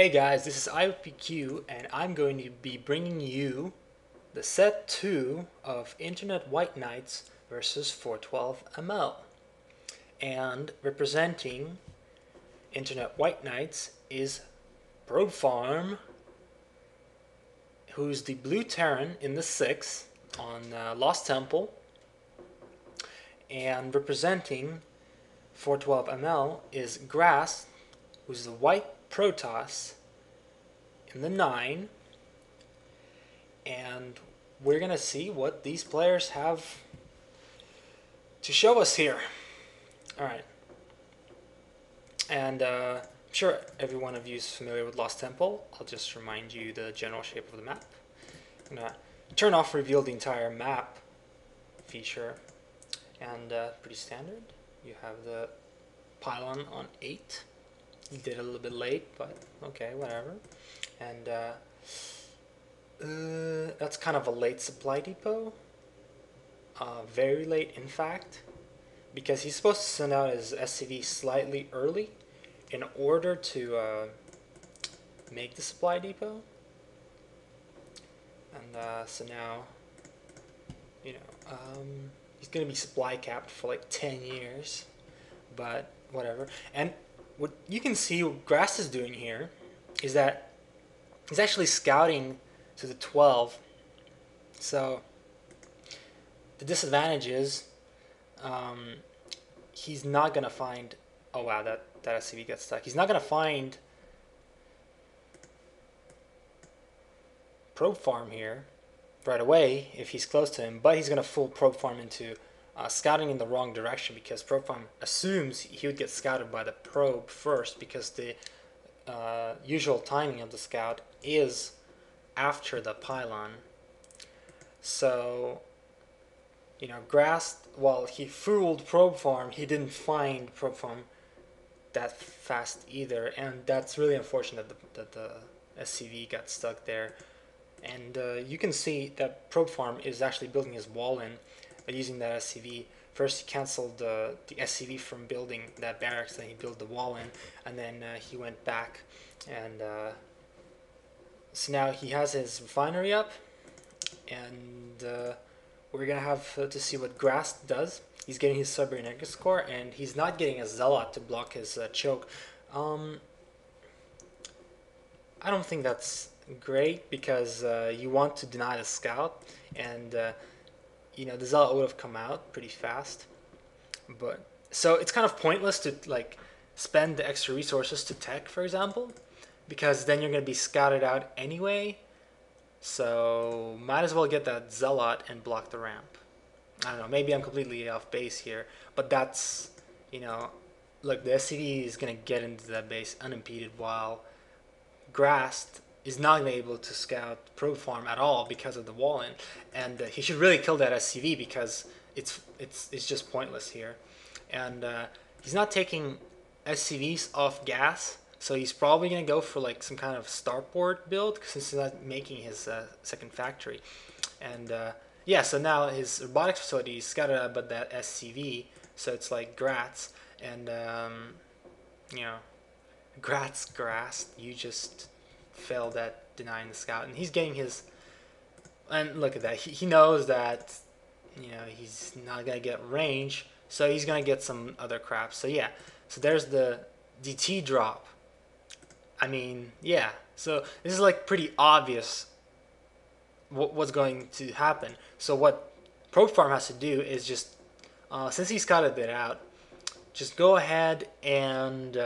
Hey guys, this is iopq and I'm going to be bringing you the set 2 of InternetWhiteKnights versus 412ml. And representing InternetWhiteKnights is ProbeFarm, who's the blue Terran in the 6 on Lost Temple. And representing 412ml is Grast, who's the white Protoss in the 9, and we're gonna see what these players have to show us here. Alright, and I'm sure every one of you is familiar with Lost Temple. I'll just remind you the general shape of the map. I'm gonna turn off reveal the entire map feature, and pretty standard. You have the pylon on 8. You did it a little bit late, but okay, whatever. And that's kind of a late supply depot. Very late, in fact, because he's supposed to send out his SCV slightly early in order to make the supply depot. And so now, you know, he's going to be supply capped for like 10 years, but whatever. And what you can see what Grast is doing here is that he's actually scouting to the 12. So the disadvantage is he's not going to find... Oh wow, that SCV got stuck. He's not going to find ProbeFarm here right away if he's close to him, but he's going to full ProbeFarm into scouting in the wrong direction, because ProbeFarm assumes he would get scouted by the probe first, because the usual timing of the scout is after the pylon. So, you know, Grast, while he fooled ProbeFarm, he didn't find ProbeFarm that fast either, and that's really unfortunate that the SCV got stuck there. And you can see that ProbeFarm is actually building his wall in using that SCV. First he canceled the SCV from building that barracks, then he built the wall in, and then he went back, and so now he has his refinery up, and we're gonna have to see what Grast does. He's getting his cybernetic core, and he's not getting a zealot to block his choke. I don't think that's great, because you want to deny the scout, and you know, the zealot would have come out pretty fast. But so it's kind of pointless to like spend the extra resources to tech, for example, because then you're going to be scouted out anyway. So might as well get that zealot and block the ramp. I don't know, maybe I'm completely off base here, but that's, you know, look, the SCV is going to get into that base unimpeded, while Grast is not going to be able to scout ProbeFarm at all because of the wall in, and he should really kill that SCV, because it's just pointless here. And he's not taking SCVs off gas, so he's probably going to go for like some kind of starport build, since he's not making his second factory. And yeah, so now his robotics facility is scouted out by that SCV, so it's like Gratz, and you know, Grast, you just failed at denying the scout, and he's getting his... And look at that, he knows that, you know, he's not gonna get range, so he's gonna get some other crap. So yeah, so there's the DT drop. I mean, yeah, so this is like pretty obvious what's going to happen. So what ProbeFarm has to do is just, since he scouted it out, just go ahead and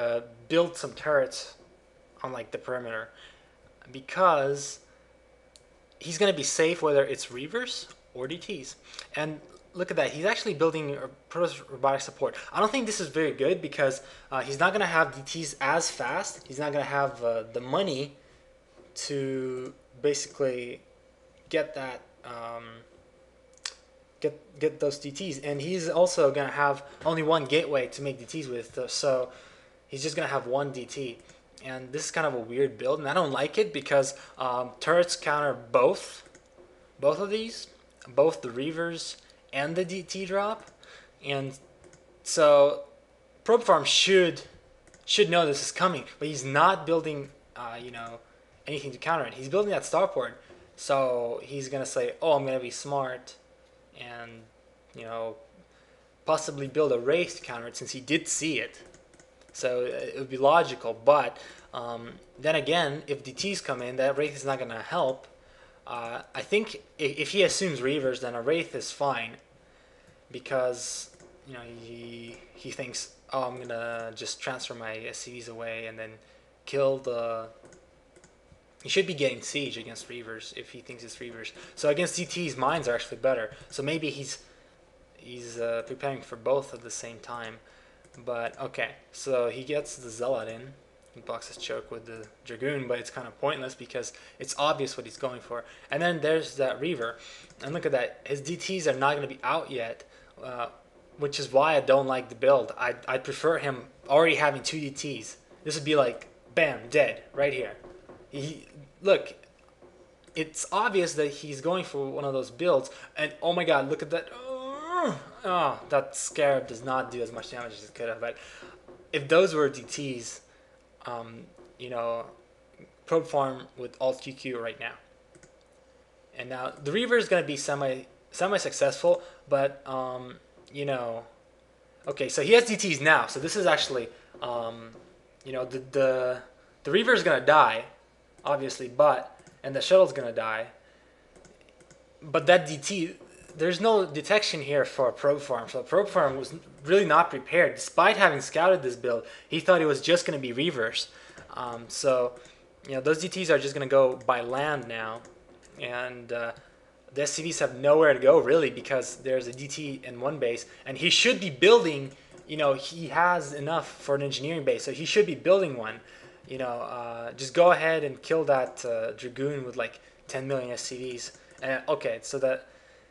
build some turrets on like the perimeter, because he's going to be safe whether it's Reavers or DTs. And look at that, he's actually building a Protoss robotic support. I don't think this is very good, because he's not going to have DTs as fast. He's not going to have the money to basically get that get those DTs, and he's also going to have only one gateway to make DTs with, so he's just going to have one DT. And this is kind of a weird build, and I don't like it, because turrets counter both of these, both the Reavers and the DT drop. And so ProbeFarm should know this is coming, but he's not building you know, anything to counter it. He's building that starport, so he's gonna say, "Oh, I'm gonna be smart," and you know, possibly build a Wraith to counter it since he did see it. So it would be logical. But then again, if DTs come in, that Wraith is not gonna help. I think if he assumes Reavers, then a Wraith is fine, because you know he thinks, oh, I'm gonna just transfer my SCVs away and then kill the. He should be getting siege against Reavers if he thinks it's Reavers. So against DTs, mines are actually better. So maybe he's preparing for both at the same time. But okay, so he gets the Zealot in. He blocks his choke with the Dragoon, but it's kind of pointless because it's obvious what he's going for. And then there's that Reaver. And look at that. His DTs are not going to be out yet, which is why I don't like the build. I'd prefer him already having 2 DTs. This would be like, bam, dead, right here. Look, it's obvious that he's going for one of those builds. And oh my god, look at that. Oh, that Scarab does not do as much damage as it could have. But if those were DTs, you know, ProbeFarm with Alt QQ right now. And now the Reaver is going to be semi-successful, but you know, okay, so he has DTs now. So this is actually, you know, the Reaver is going to die, obviously, and the shuttle's going to die. But that DT, there's no detection here for ProbeFarm. So ProbeFarm was really not prepared. Despite having scouted this build, he thought it was just going to be Reavers. So, you know, those DTs are just going to go by land now. And the SCVs have nowhere to go, really, because there's a DT in one base. And he should be building, you know, he has enough for an engineering base. So he should be building one. You know, just go ahead and kill that Dragoon with like 10 million SCVs. And, okay, so that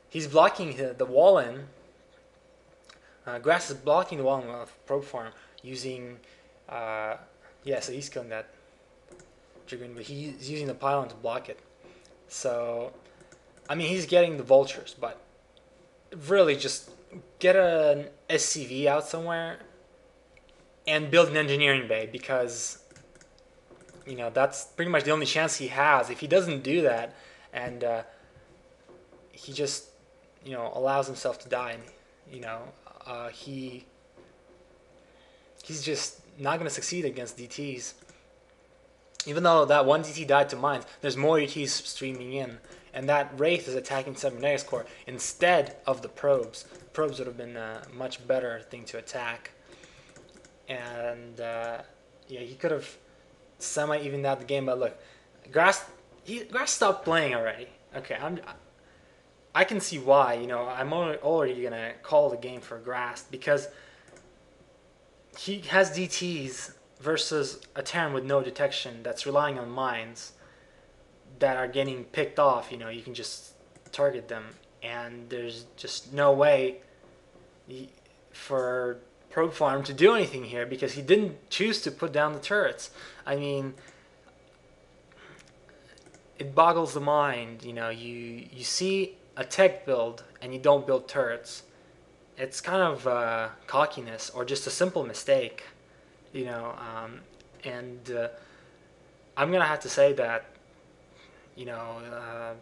he's blocking the wall in. Grast is blocking the wall in with ProbeFarm using, yeah, so he's killing that Dragoon, but he's using the pylon to block it. So, I mean, he's getting the vultures, but really just get an SCV out somewhere and build an engineering bay, because, you know, that's pretty much the only chance he has. If he doesn't do that, and he just, you know, allows himself to die, and, you know, he's just not going to succeed against DTs. Even though that one DT died to mines, there's more DTs streaming in, and that Wraith is attacking Cybernetics Core instead of the probes. Probes would have been a much better thing to attack, and yeah, he could have semi-evened out the game. But look, Grast stopped playing already. Okay, I can see why. You know, I'm already gonna call the game for Grast, because he has DTs versus a Terran with no detection that's relying on mines that are getting picked off. You know, you can just target them, and there's just no way for ProbeFarm to do anything here, because he didn't choose to put down the turrets. I mean, it boggles the mind. You know, you see a tech build and you don't build turrets. It's kind of cockiness or just a simple mistake, you know. And I'm gonna have to say that, you know,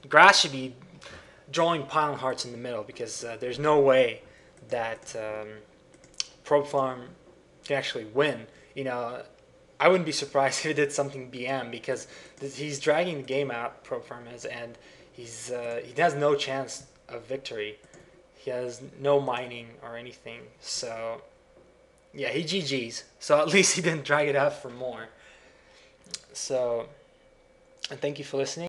Grast should be drawing pylon hearts in the middle, because there's no way that ProbeFarm can actually win. You know, I wouldn't be surprised if he did something BM, because he's dragging the game out, ProbeFarm is, and he has no chance of victory. He has no mining or anything. So, yeah, he GG's. So at least he didn't drag it out for more. So, and thank you for listening.